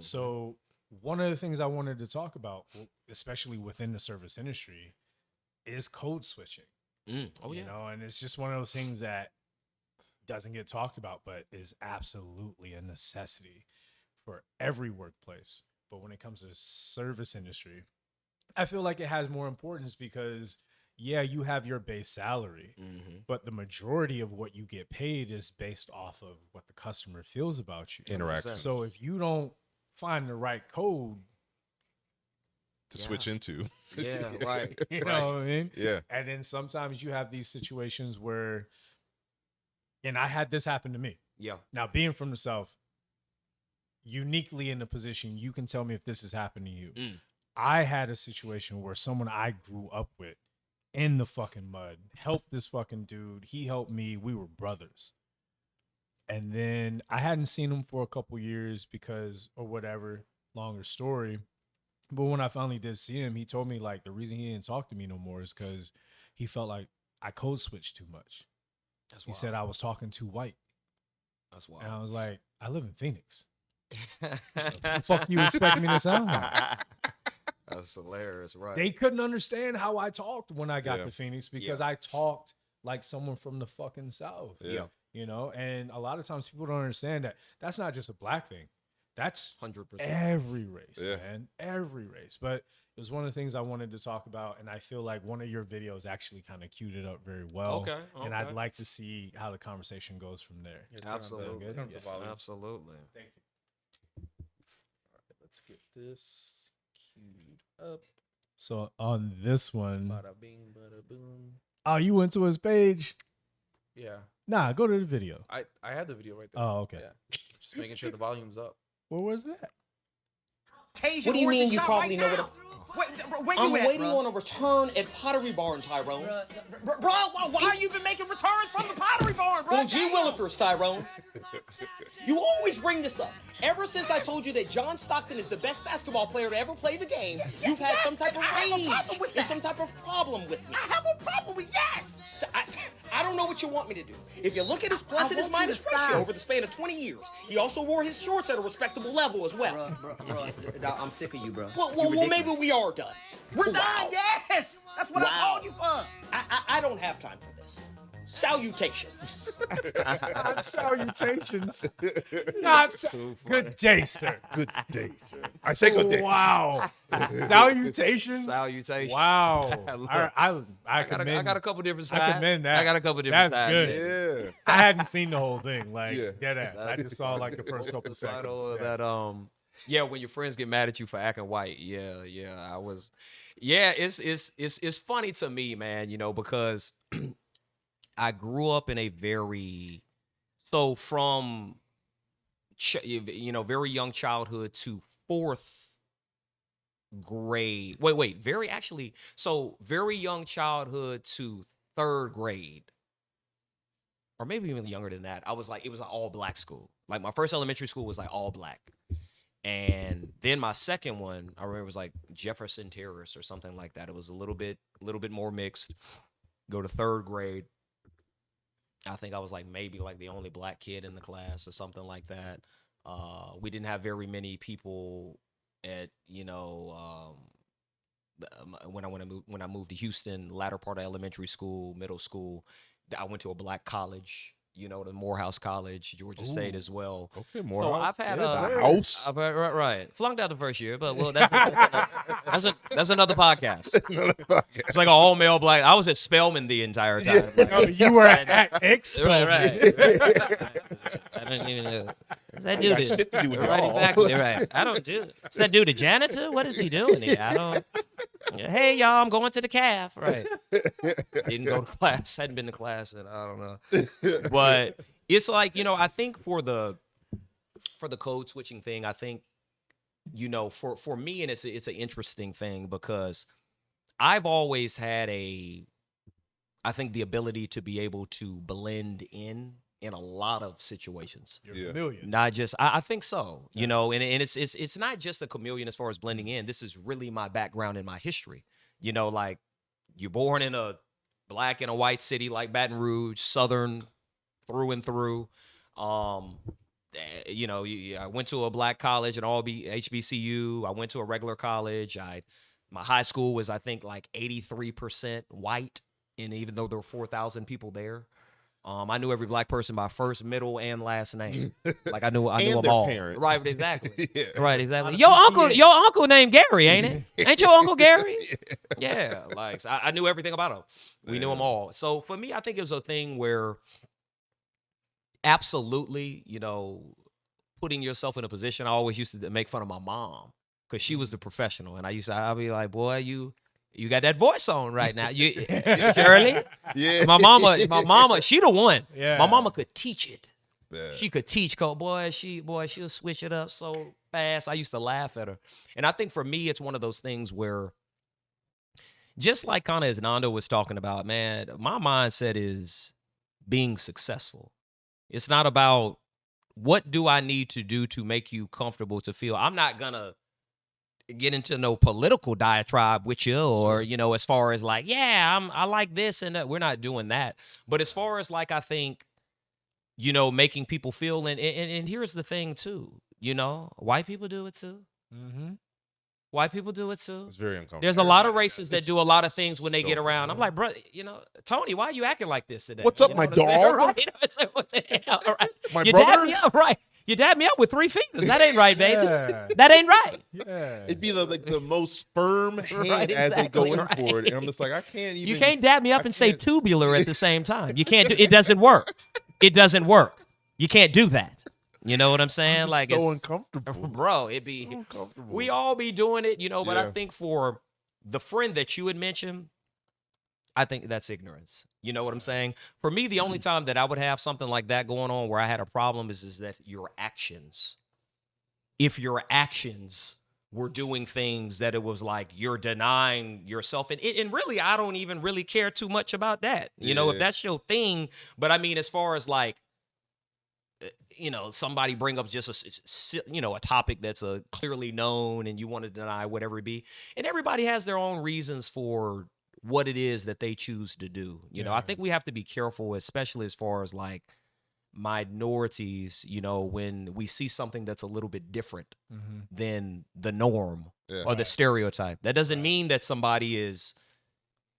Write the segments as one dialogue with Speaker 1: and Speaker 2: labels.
Speaker 1: So one of the things I wanted to talk about, especially within the service industry, is code switching.
Speaker 2: Oh, yeah.
Speaker 1: You know, and it's just one of those things that doesn't get talked about, but is absolutely a necessity for every workplace. But when it comes to service industry, I feel like it has more importance because, yeah, you have your base salary, but the majority of what you get paid is based off of what the customer feels about you.
Speaker 3: Interaction.
Speaker 1: So if you don't find the right code
Speaker 3: to switch into.
Speaker 2: Yeah, right.
Speaker 1: you know what I mean?
Speaker 3: Yeah.
Speaker 1: And then sometimes you have these situations where, and I had this happen to me.
Speaker 2: Yeah.
Speaker 1: Now, being from the South, uniquely in the position, you can tell me if this has happened to you. I had a situation where someone I grew up with in the fucking mud helped this fucking dude. He helped me. We were brothers. And then I hadn't seen him for a couple years because, or whatever, longer story. But when I finally did see him, he told me like the reason he didn't talk to me no more is because he felt like I code switched too much. He said I was talking too white.
Speaker 2: That's wild.
Speaker 1: And I was like, I live in Phoenix. What the fuck you expect me to sound like?
Speaker 2: That's hilarious, right?
Speaker 1: They couldn't understand how I talked when I got
Speaker 3: Yeah.
Speaker 1: to Phoenix because I talked like someone from the fucking South.
Speaker 3: Yeah.
Speaker 1: You know, and a lot of times people don't understand that that's not just a black thing. That's
Speaker 2: 100%.
Speaker 1: every race,
Speaker 3: Yeah.
Speaker 1: man. Every race. But it was one of the things I wanted to talk about. And I feel like one of your videos actually kind of queued it up very well.
Speaker 2: Okay.
Speaker 1: And I'd like to see how the conversation goes from there.
Speaker 2: Absolutely.
Speaker 1: Turn up the
Speaker 4: volume.
Speaker 2: Absolutely.
Speaker 1: Thank you.
Speaker 4: All right, let's get this queued up.
Speaker 1: So on this one,
Speaker 4: Bada bing, bada boom.
Speaker 1: oh, you went to his page?
Speaker 4: Yeah,
Speaker 1: Nah, go to the video.
Speaker 4: I had the video right there.
Speaker 1: Oh, okay.
Speaker 4: Yeah, just making sure the volume's up.
Speaker 1: Where was that?
Speaker 5: What do you mean you probably know what I'm waiting on a return at Pottery Barn, Tyrone.
Speaker 6: Bro, why are you even making returns from the Pottery Barn, bro?
Speaker 5: Well, G. Willikers, Tyrone. You always bring this up. Ever since I told you that John Stockton is the best basketball player to ever play the game, you've had some type of rage and some type of problem with me.
Speaker 6: I have a problem with yes.
Speaker 5: I don't know what you want me to do. If you look at his plus and his minus ratio over the span of 20 years, he also wore his shorts at a respectable level as well.
Speaker 6: Bro, I'm sick of you, bro.
Speaker 5: Well, maybe we are done.
Speaker 6: We're done, yes. That's what I called you for.
Speaker 5: I don't have time for this. Salutations.
Speaker 1: Not salutations. Not good day, sir.
Speaker 3: Good day, sir. I say good day.
Speaker 1: Wow. Salutations.
Speaker 2: Salutation.
Speaker 1: Wow.
Speaker 2: Look,
Speaker 1: I
Speaker 2: got a couple different sides.
Speaker 1: I commend that.
Speaker 2: I got a couple different
Speaker 1: That's
Speaker 2: sides.
Speaker 1: good.
Speaker 3: Yeah.
Speaker 1: I hadn't seen the whole thing, like
Speaker 3: Yeah.
Speaker 1: dead ass. I just saw like the first couple
Speaker 2: The title
Speaker 1: seconds.
Speaker 2: of
Speaker 1: Yeah.
Speaker 2: that yeah, when your friends get mad at you for acting white. Yeah, I was it's funny to me, man, you know, because I grew up in a very from very young childhood to fourth grade. Very young childhood to third grade. Or maybe even younger than that. It was an all black school. Like my first elementary school was like all black. And then my second one, I remember, was like Jefferson Terrace or something like that. It was a little bit more mixed. Go to third grade. I think I was like maybe like the only black kid in the class or something like that. We didn't have very many people at, when I moved to Houston, latter part of elementary school, middle school. I went to a black college, the Morehouse College, Georgia State as well.
Speaker 3: Okay, more.
Speaker 2: So I've had
Speaker 3: a house.
Speaker 2: Right. Flunked out the first year, but that's another podcast. It's like an all male black. I was at Spelman the entire time.
Speaker 1: Oh, you were at Expo.
Speaker 2: Right. I don't even know. What's that dude?
Speaker 3: Got shit to do with
Speaker 2: Right,
Speaker 3: y'all.
Speaker 2: exactly. Right. I don't do. Is that dude a janitor? What is he doing here? I don't. Hey y'all, I'm going to the calf. Right. Didn't go to class. Hadn't been to class, and I don't know. But it's like, I think for the code switching thing, I think, for me, and it's an interesting thing because I've always had I think the ability to be able to blend in a lot of situations.
Speaker 1: You're familiar.
Speaker 2: Not just, I think so, and it's not just a chameleon as far as blending in. This is really my background and my history. Like you're born in a black and a white city like Baton Rouge, Southern through and through. you know, I went to a black college, an all HBCU. I went to a regular college. My high school was, I think, like 83% white, and even though there were 4,000 people there, I knew every black person by first, middle, and last name. Like I knew
Speaker 3: And
Speaker 2: them
Speaker 3: their
Speaker 2: all.
Speaker 3: parents.
Speaker 2: Right, exactly.
Speaker 3: Yeah.
Speaker 2: Right, exactly.
Speaker 1: PTA.
Speaker 2: Your uncle named Gary, ain't it? Ain't your uncle Gary? Yeah, like so I knew everything about him. We knew them all. So for me, I think it was a thing where absolutely, you know, putting yourself in a position. I always used to make fun of my mom because she was the professional, and I'll be like, boy, you got that voice on right now. You Shirley?
Speaker 3: Yeah.
Speaker 2: My mama, she the one.
Speaker 1: Yeah.
Speaker 2: My mama could teach it.
Speaker 3: Yeah.
Speaker 2: She could teach, she'll switch it up so fast. I used to laugh at her. And I think for me, it's one of those things where, just like kind of as Nando was talking about, man, my mindset is being successful. It's not about what do I need to do to make you comfortable to feel. I'm not gonna get into no political diatribe with you, or you know, as far as like, yeah, I like this and that. We're not doing that. But as far as like, I think, you know, making people feel, and here's the thing too, you know, white people do it too.
Speaker 1: Mm-hmm.
Speaker 2: White people do it too.
Speaker 3: It's very uncomfortable.
Speaker 2: There's a lot of races that do a lot of things when they
Speaker 3: so
Speaker 2: get around. I'm
Speaker 3: cool.
Speaker 2: like, bro, you know, Tony, why are you acting like this today?
Speaker 3: What's up,
Speaker 2: You know
Speaker 3: my
Speaker 2: what I'm saying?
Speaker 3: dog?
Speaker 2: Right? You know, it's like, what the hell? Right?
Speaker 3: My
Speaker 2: You
Speaker 3: brother?
Speaker 2: dab me up, right? You dab me up with 3 fingers. That ain't right, baby.
Speaker 1: Yeah.
Speaker 2: That ain't right.
Speaker 1: Yeah.
Speaker 3: It'd be the most firm hand
Speaker 2: Right,
Speaker 3: as they go
Speaker 2: exactly,
Speaker 3: in
Speaker 2: right.
Speaker 3: for it, and I'm just like, I can't even.
Speaker 2: You can't dab me up
Speaker 3: I
Speaker 2: and say
Speaker 3: can't-
Speaker 2: tubular at the same time. You can't do it. Doesn't work. It doesn't work. You can't do that. You know what I'm saying?
Speaker 3: I'm just
Speaker 2: like
Speaker 3: so
Speaker 2: it's-
Speaker 3: uncomfortable.
Speaker 2: bro, it be
Speaker 3: So uncomfortable.
Speaker 2: we all be doing it, you know, but I
Speaker 3: Yeah.
Speaker 2: think for the friend that you had mentioned, I think that's ignorance. You know what I'm saying? For me, the only time that I would have something like that going on where I had a problem is that your actions. If your actions were doing things that it was like you're denying yourself, and really, I don't even really care too much about that. You know, if
Speaker 3: Yeah.
Speaker 2: that's your thing. But I mean, as far as like, you know, somebody bring up just a topic that's clearly known and you want to deny whatever it be. And everybody has their own reasons for what it is that they choose to do. You know, I
Speaker 1: Yeah.
Speaker 2: think we have to be careful, especially as far as like minorities, you know, when we see something that's a little bit different
Speaker 1: Mm-hmm.
Speaker 2: than the norm
Speaker 3: Yeah.
Speaker 2: or the stereotype. That doesn't mean that somebody is,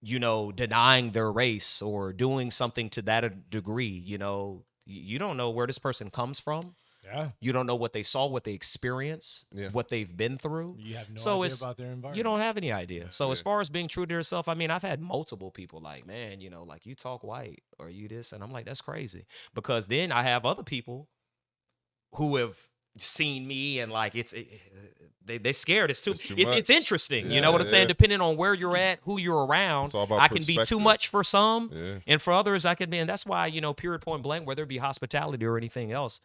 Speaker 2: you know, denying their race or doing something to that degree. You know, you don't know where this person comes from.
Speaker 1: Yeah.
Speaker 2: You don't know what they saw, what they experienced,
Speaker 3: Yeah.
Speaker 2: what they've been through.
Speaker 1: You have no
Speaker 2: So
Speaker 1: idea
Speaker 2: it's-
Speaker 1: about their environment.
Speaker 2: You don't have any idea. So as
Speaker 3: Yeah.
Speaker 2: far as being true to yourself, I mean, I've had multiple people like, man, you know, like you talk white or you this, and I'm like, that's crazy. Because then I have other people who have seen me and like they're scared. It's
Speaker 3: It's too
Speaker 2: it's
Speaker 3: much.
Speaker 2: interesting. You
Speaker 3: Yeah,
Speaker 2: know what I'm saying?
Speaker 3: yeah.
Speaker 2: Depending on where you're at, who you're around,
Speaker 3: It's all about
Speaker 2: I can be too
Speaker 3: perspective.
Speaker 2: much for some,
Speaker 3: Yeah.
Speaker 2: and for others, I can be. And that's why, you know, period, point blank, whether it be hospitality or anything else,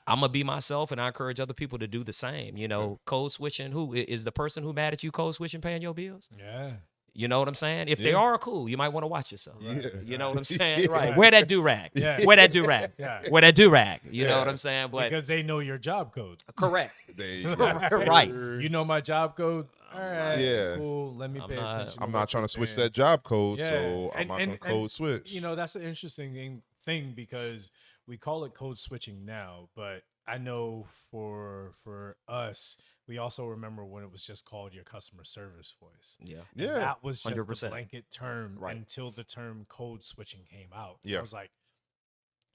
Speaker 2: I'm gonna be myself, and I encourage other people to do the same. You know, code switching. Who is the person who mad at you code switching, paying your bills?
Speaker 1: Yeah.
Speaker 2: You know what I'm saying? If they
Speaker 3: Yeah.
Speaker 2: are cool, you might want to watch yourself.
Speaker 3: Yeah.
Speaker 2: You know what I'm saying?
Speaker 3: Yeah.
Speaker 2: Right. Wear that do-rag.
Speaker 1: Yeah.
Speaker 2: Wear that do-rag.
Speaker 1: Yeah.
Speaker 2: Wear that do-rag. You know
Speaker 3: Yeah.
Speaker 2: what I'm saying? But
Speaker 1: Because they know your job code.
Speaker 2: correct.
Speaker 3: There you go.
Speaker 2: Right.
Speaker 1: You know my job code. All right.
Speaker 3: Yeah.
Speaker 1: Cool. Let me
Speaker 2: I'm
Speaker 1: pay
Speaker 2: not-
Speaker 1: attention.
Speaker 3: I'm
Speaker 1: what
Speaker 3: not trying
Speaker 1: you're
Speaker 3: to switch
Speaker 1: saying.
Speaker 3: that job code,
Speaker 1: Yeah.
Speaker 3: so I'm
Speaker 1: And-
Speaker 3: not
Speaker 1: and-
Speaker 3: gonna code switch.
Speaker 1: You know, that's an interesting thing because we call it code switching now, but I know for us, we also remember when it was just called your customer service voice.
Speaker 2: Yeah.
Speaker 1: And
Speaker 3: Yeah.
Speaker 1: that was just
Speaker 2: 100%.
Speaker 1: the blanket term
Speaker 2: Right.
Speaker 1: until the term code switching came out.
Speaker 3: Yeah.
Speaker 1: I was like,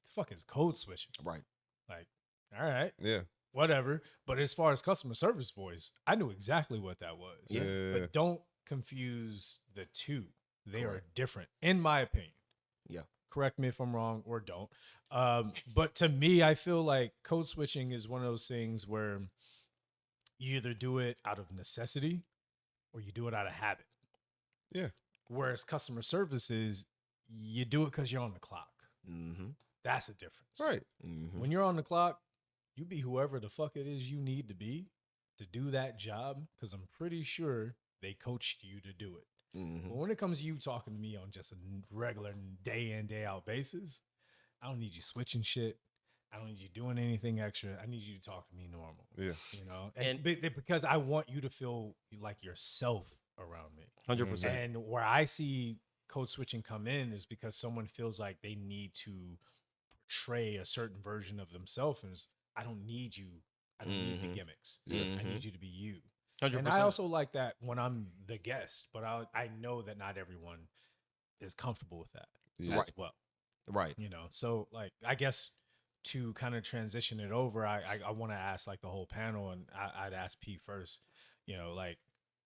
Speaker 1: the fuck is code switching?
Speaker 2: Right.
Speaker 1: Like, all right,
Speaker 3: Yeah.
Speaker 1: whatever. But as far as customer service voice, I knew exactly what that was.
Speaker 3: Yeah.
Speaker 1: But don't confuse the two. They are
Speaker 2: Correct.
Speaker 1: different, in my opinion.
Speaker 2: Yeah.
Speaker 1: Correct me if I'm wrong or don't. But to me, I feel like code switching is one of those things where you either do it out of necessity or you do it out of habit.
Speaker 3: Yeah.
Speaker 1: Whereas customer service is you do it because you're on the clock.
Speaker 2: Mm-hmm.
Speaker 1: That's the difference.
Speaker 3: Right.
Speaker 2: Mm-hmm.
Speaker 1: When you're on the clock, you be whoever the fuck it is you need to be to do that job because I'm pretty sure they coached you to do it.
Speaker 2: Mm-hmm.
Speaker 1: But when it comes to you talking to me on just a regular day in, day out basis, I don't need you switching shit. I don't need you doing anything extra. I need you to talk to me normal.
Speaker 3: Yeah.
Speaker 1: You know,
Speaker 2: And-
Speaker 1: because I want you to feel like yourself around me.
Speaker 2: 100%.
Speaker 1: And where I see code switching come in is because someone feels like they need to portray a certain version of themselves. And I don't need you. I don't need the gimmicks.
Speaker 3: Yeah.
Speaker 1: I need you to be you.
Speaker 2: 100%.
Speaker 1: And I also like that when I'm the guest, but I know that not everyone is comfortable with that
Speaker 3: Yeah.
Speaker 1: as well.
Speaker 2: right.
Speaker 1: You know, so like I guess to kind of transition it over, I want to ask like the whole panel, and I'd ask P first. You know, like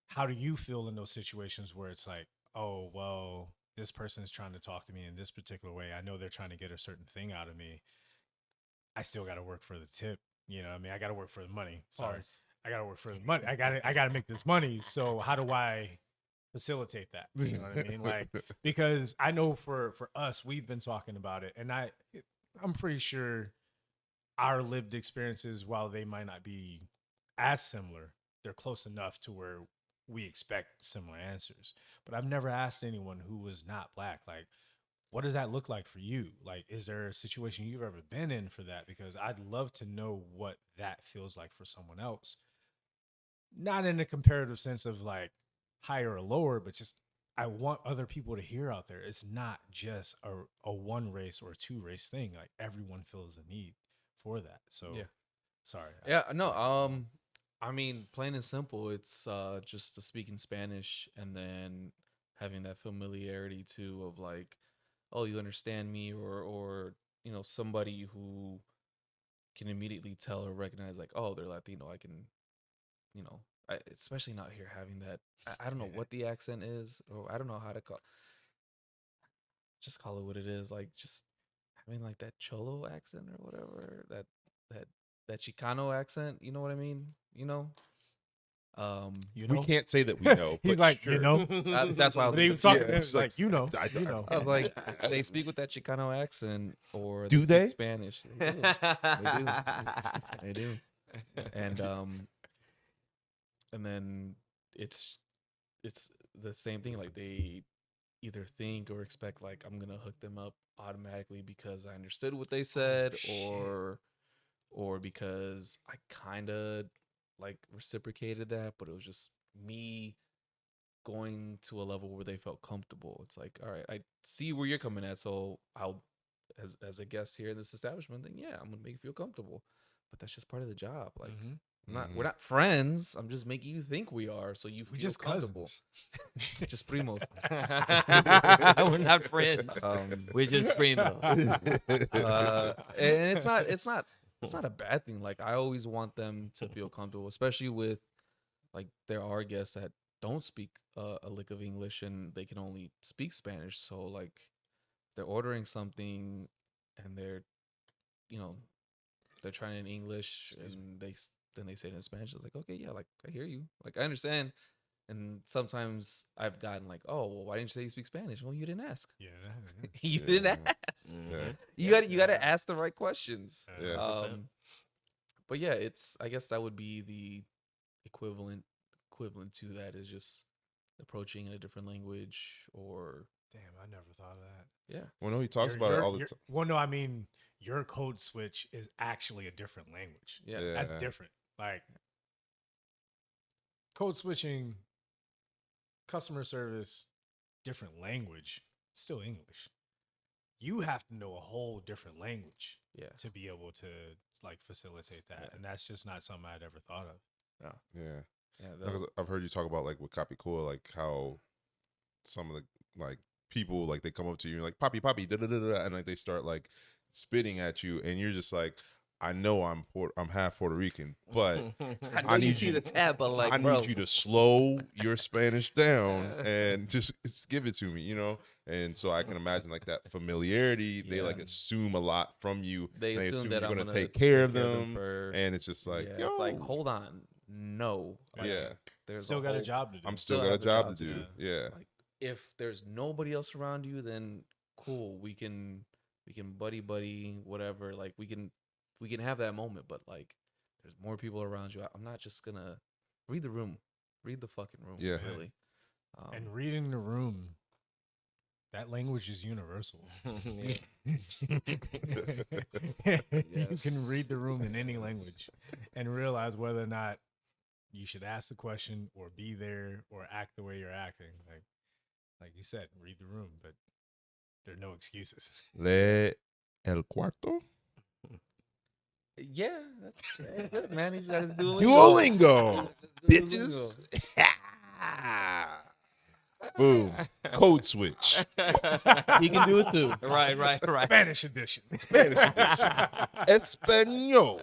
Speaker 1: how do you feel in those situations where it's like, oh well, this person is trying to talk to me in this particular way. I know they're trying to get a certain thing out of me. I still got to work for the tip. You know, what I mean, I got to work for the money. Sorry,
Speaker 4: Pause.
Speaker 1: I got to work for the money. I got to make this money. So how do I facilitate that? You know what I mean? Like, because I know for us, we've been talking about it, and I'm pretty sure our lived experiences, while they might not be as similar, they're close enough to where we expect similar answers. But I've never asked anyone who was not black, like, what does that look like for you? Like, is there a situation you've ever been in for that? Because I'd love to know what that feels like for someone else. Not in a comparative sense of like higher or lower, but just I want other people to hear out there. It's not just a one race or a two race thing. Like everyone feels the need for that. So
Speaker 4: Yeah.
Speaker 1: sorry.
Speaker 4: Yeah, no, I mean, plain and simple, it's just speaking Spanish and then having that familiarity too of like, oh, you understand me, or you know, somebody who can immediately tell or recognize like, oh, they're Latino. I can, you know, especially not here having that. I don't know what the accent is, or I don't know how to just call it what it is. Like just having like that Cholo accent or whatever, that Chicano accent. You know what I mean? You know.
Speaker 1: You
Speaker 3: We
Speaker 1: know,
Speaker 3: can't say that we know.
Speaker 1: he's
Speaker 3: but
Speaker 1: like,
Speaker 3: sure.
Speaker 1: you know,
Speaker 4: That's why I was.
Speaker 1: but he was talking
Speaker 3: Yeah, it's
Speaker 1: like, you know,
Speaker 3: I-
Speaker 1: you know.
Speaker 4: I was like, they speak with that Chicano accent, or
Speaker 3: Do
Speaker 4: speak
Speaker 3: they?
Speaker 4: Spanish? They do. They do. They do. And then it's the same thing. Like they either think or expect like I'm gonna hook them up automatically because I understood what they said, or because I kind of like reciprocated that, but it was just me going to a level where they felt comfortable. It's like, all right, I see where you're coming at, so I'll, as a guest here in this establishment, then yeah, I'm gonna make you feel comfortable. But that's just part of the job. Like, we're not friends. I'm just making you think we are, so you feel
Speaker 1: We just
Speaker 4: comfortable.
Speaker 1: cousins.
Speaker 4: Just primos.
Speaker 2: We're not friends. We're just primos.
Speaker 4: And it's not a bad thing. Like I always want them to feel comfortable, especially with like there are guests that don't speak a lick of English and they can only speak Spanish. So like they're ordering something and they're, you know, they're trying in English and then they say it in Spanish. It's like, okay, yeah, like I hear you, like I understand. And sometimes I've gotten like, oh, well, why didn't you say you speak Spanish? Well, you didn't ask.
Speaker 1: Yeah.
Speaker 4: You didn't ask.
Speaker 3: Yeah.
Speaker 4: You gotta ask the right questions.
Speaker 3: Yeah.
Speaker 4: But yeah, I guess that would be the equivalent to that is just approaching in a different language or
Speaker 1: Damn, I never thought of that.
Speaker 4: yeah.
Speaker 3: Well, no, he talks about it all the time.
Speaker 1: Well, no, I mean, your code switch is actually a different language.
Speaker 4: Yeah.
Speaker 3: Yeah.
Speaker 1: That's different. Like code switching, customer service, different language, still English. You have to know a whole different language
Speaker 4: Yeah.
Speaker 1: to be able to like facilitate that.
Speaker 4: Yeah.
Speaker 1: And that's just not something I'd ever thought of.
Speaker 3: Yeah.
Speaker 4: Yeah.
Speaker 3: Because I've heard you talk about like with Capicua, like how some of the like people like they come up to you and like poppy da da da da, and like they start like spitting at you, and you're just like, I know I'm half Puerto Rican, but
Speaker 4: I need
Speaker 3: need
Speaker 4: you see
Speaker 3: you-
Speaker 4: the tab, but like,
Speaker 3: I
Speaker 4: bro,
Speaker 3: need you to slow your Spanish down and just give it to me, you know? And so I can imagine like that familiarity, they like
Speaker 4: Yeah.
Speaker 3: assume a lot from you.
Speaker 4: they
Speaker 3: and
Speaker 4: assume that
Speaker 3: you're
Speaker 4: I'm
Speaker 3: gonna
Speaker 4: gonna
Speaker 3: take care of
Speaker 4: them
Speaker 3: them.
Speaker 4: first.
Speaker 3: And it's just like,
Speaker 4: yeah,
Speaker 3: yo,
Speaker 4: it's like, hold on, no, like,
Speaker 3: yeah,
Speaker 4: there's
Speaker 1: Still got a
Speaker 4: whole-
Speaker 1: job to do.
Speaker 3: I'm still
Speaker 4: still
Speaker 3: got a
Speaker 4: have a
Speaker 3: job
Speaker 4: job
Speaker 3: to
Speaker 4: to
Speaker 3: do.
Speaker 1: do.
Speaker 3: Yeah.
Speaker 4: Like, if there's nobody else around you, then cool, we can buddy whatever. Like we can have that moment, but like there's more people around you. I'm not just gonna read the room, read the fucking room.
Speaker 3: Yeah.
Speaker 4: Really.
Speaker 1: And reading the room, that language is universal. You
Speaker 4: Yes.
Speaker 1: can read the room in any language and realize whether or not you should ask the question or be there or act the way you're acting. Like you said, read the room, but there are no excuses.
Speaker 3: Le el cuarto.
Speaker 4: Yeah, that's good, man. He's got his Duolingo.
Speaker 3: Duolingo,
Speaker 4: Duolingo.
Speaker 3: bitches. Boom. Code switch.
Speaker 4: He can do it too.
Speaker 2: Right.
Speaker 1: Spanish edition.
Speaker 3: Spanish edition. Espanol.